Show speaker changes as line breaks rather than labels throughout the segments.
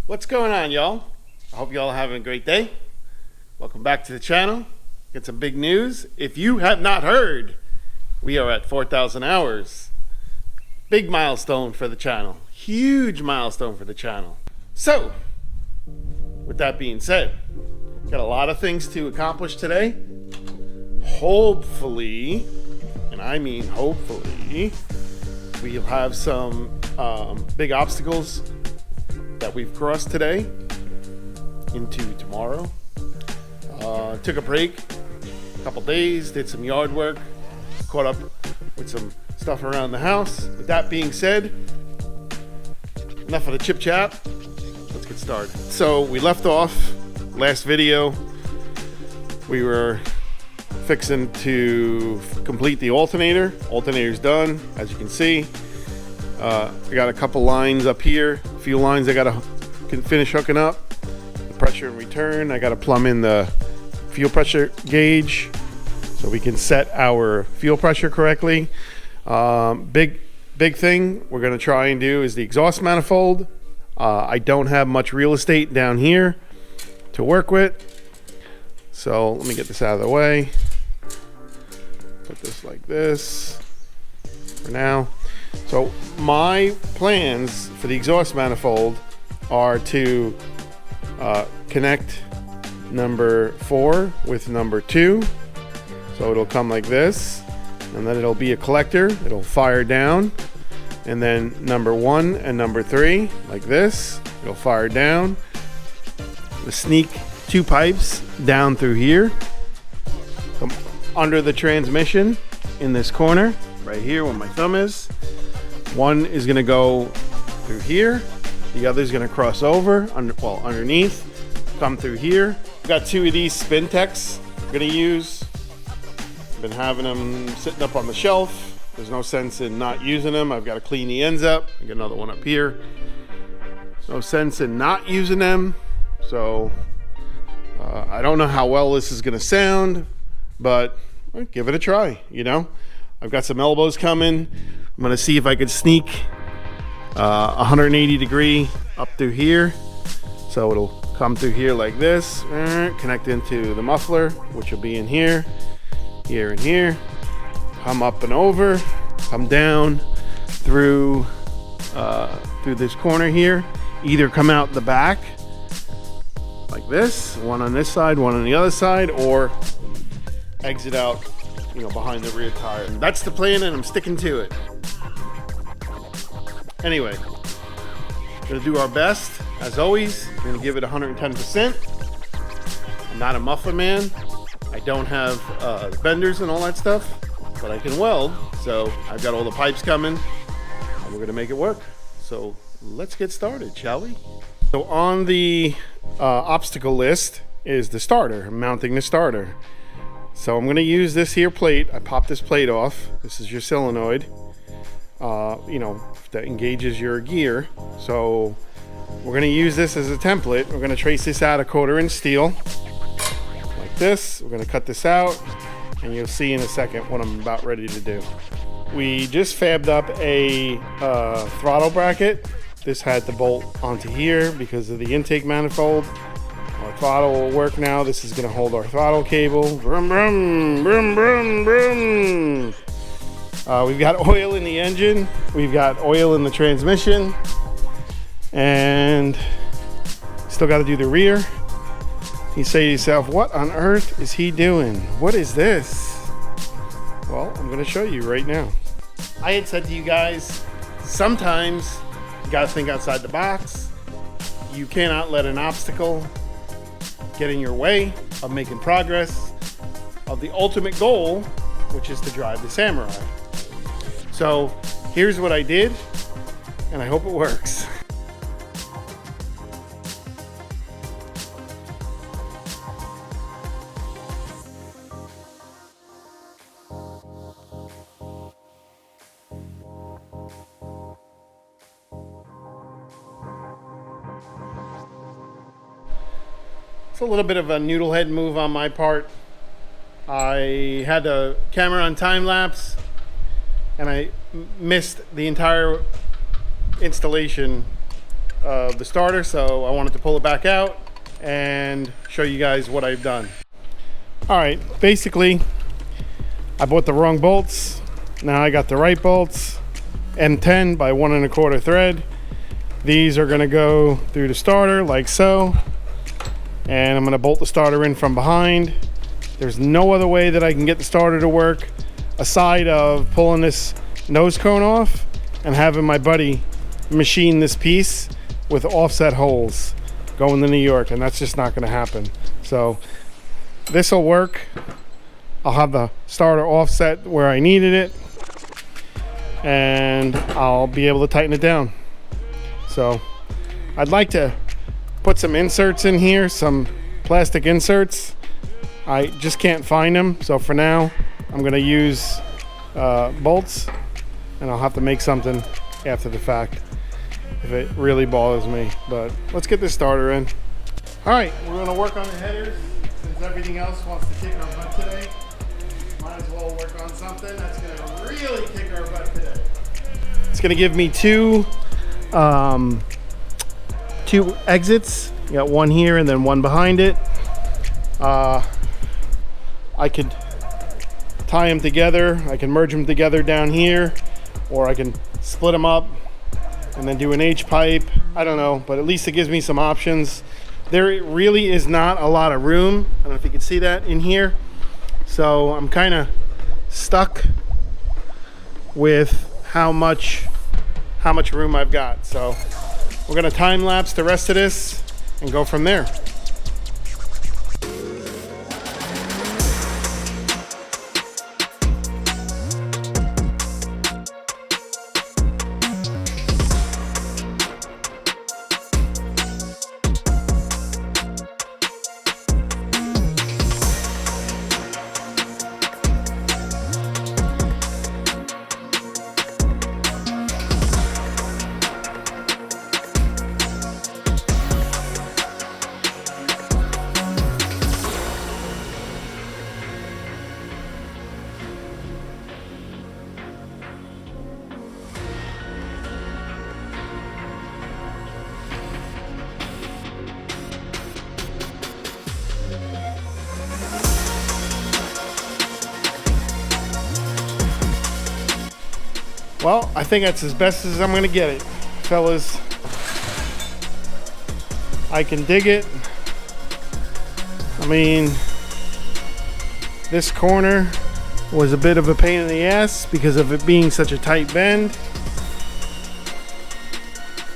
What's going on, y'all? I hope y'all are having a great day. Welcome back to the channel. Get some big news. If you have not heard, we are at 4,000 hours. Big milestone for the channel. Huge milestone for the channel. So, with that being said, got a lot of things to accomplish today. Hopefully, and I mean hopefully, we'll have some big obstacles that we've crossed today into tomorrow. Took a break, a couple days, did some yard work, caught up with some stuff around the house. With that being said, enough of the chip chat. Let's get started. So we left off last video. We were fixing to complete the alternator. Alternator's done, as you can see. I got a couple lines up here, a few lines I gotta finish hooking up. The pressure and return, I gotta plumb in the fuel pressure gauge so we can set our fuel pressure correctly. Big thing we're gonna try and do is the exhaust manifold. I don't have much real estate down here to work with, so let me get this out of the way. Put this like this for now. So my plans for the exhaust manifold are to connect number 4 with number 2. So it'll come like this, and then it'll be a collector. It'll fire down, and then number 1 and number 3 like this. It'll fire down. The sneak 2 pipes down through here, come under the transmission in this corner right here where my thumb is. One is going to go through here, the other is going to cross over underneath, come through here. I've got 2 of these Spintex I'm going to use. I've been having them sitting up on the shelf. There's no sense in not using them. I've got to clean the ends up. I got another one up here. No sense in not using them. So I don't know how well this is going to sound, but give it a try. You know, I've got some elbows coming. I'm going to see if I could sneak 180 degree up through here. So it'll come through here like this, connect into the muffler, which will be in here, here and here. Come up and over, come down through this corner here. Either come out the back like this, one on this side, one on the other side, or exit out, you know, behind the rear tire. And that's the plan, and I'm sticking to it. Anyway, gonna do our best as always. We're gonna give it 110%. I'm not a muffler man. I don't have benders and all that stuff, but I can weld. So I've got all the pipes coming, and we're gonna make it work. So let's get started, shall we? So on the obstacle list is the starter, mounting the starter. So I'm going to use this here plate. I popped this plate off. This is your solenoid, you know, that engages your gear. So we're going to use this as a template. We're going to trace this out 1/4 inch steel like this. We're going to cut this out, and you'll see in a second what I'm about ready to do. We just fabbed up a throttle bracket. This had to bolt onto here because of the intake manifold. Our throttle will work now. This is going to hold our throttle cable. Brum, brum, brum, brum, brum. We've got oil in the engine. We've got oil in the transmission. And still got to do the rear. You say to yourself, what on earth is he doing? What is this? Well, I'm going to show you right now. I had said to you guys, sometimes you got to think outside the box. You cannot let an obstacle get in your way of making progress of the ultimate goal, which is to drive the Samurai. So here's what I did, and I hope it works. It's a little bit of a noodle head move on my part. I had the camera on time lapse and I missed the entire installation of the starter, so I wanted to pull it back out and show you guys what I've done. All right, basically I bought the wrong bolts. Now I got the right bolts, M10 by 1 1/4 thread. These are gonna go through the starter like so, and I'm gonna bolt the starter in from behind. There's no other way that I can get the starter to work aside of pulling this nose cone off and having my buddy machine this piece with offset holes going to New York, and that's just not gonna happen. So this will work. I'll have the starter offset where I needed it, and I'll be able to tighten it down. So I'd like to put some inserts in here, some plastic inserts. I just can't find them, so for now I'm gonna use bolts, and I'll have to make something after the fact if it really bothers me. But let's get this starter in. All right, we're gonna work on the headers. Since everything else wants to kick our butt today, might as well work on something that's gonna really kick our butt today. It's gonna give me two exits. You got one here and then one behind it. I could tie them together. I can merge them together down here, or I can split them up and then do an H pipe. I don't know, but at least it gives me some options. There really is not a lot of room. I don't know if you can see that in here. So I'm kind of stuck with how much room I've got. So we're gonna time lapse the rest of this and go from there. Well, I think that's as best as I'm gonna get it, fellas. I can dig it. I mean, this corner was a bit of a pain in the ass because of it being such a tight bend.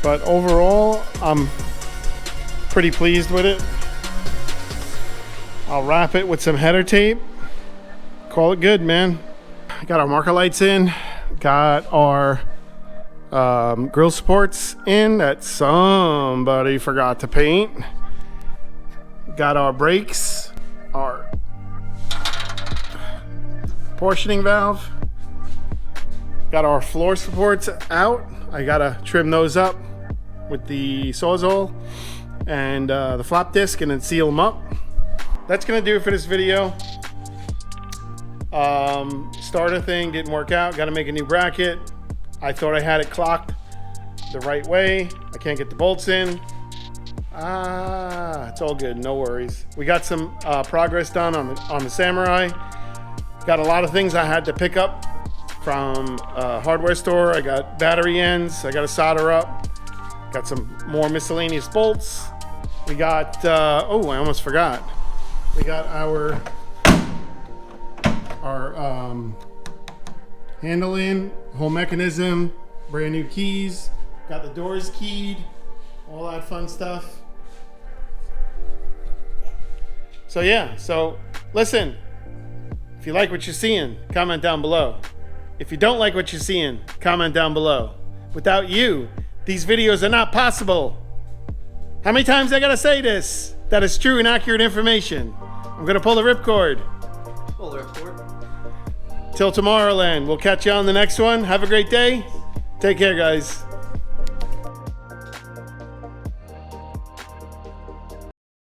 But overall, I'm pretty pleased with it. I'll wrap it with some header tape. Call it good, man. I got our marker lights in. Got our grill supports in that somebody forgot to paint. Got our brakes, our portioning valve. Got our floor supports out. I gotta trim those up with the Sawzall and the flap disc and then seal them up. That's gonna do it for this video. Starter thing didn't work out. Got to make a new bracket. I thought I had it clocked the right way. I can't get the bolts in. It's all good, no worries. We got some progress done on the Samurai. Got a lot of things I had to pick up from a hardware store. I got battery ends I got to solder up. Got some more miscellaneous bolts. We got oh, I almost forgot. We got our handle in, whole mechanism, brand new keys, got the doors keyed, all that fun stuff. So yeah, so listen, if you like what you're seeing, comment down below. If you don't like what you're seeing, comment down below. Without you, these videos are not possible. How many times I gotta say this? That is true and accurate information. I'm gonna pull the ripcord.
Pull the ripcord.
Till Tomorrowland. We'll catch you on the next one. Have a great day. Take care, guys.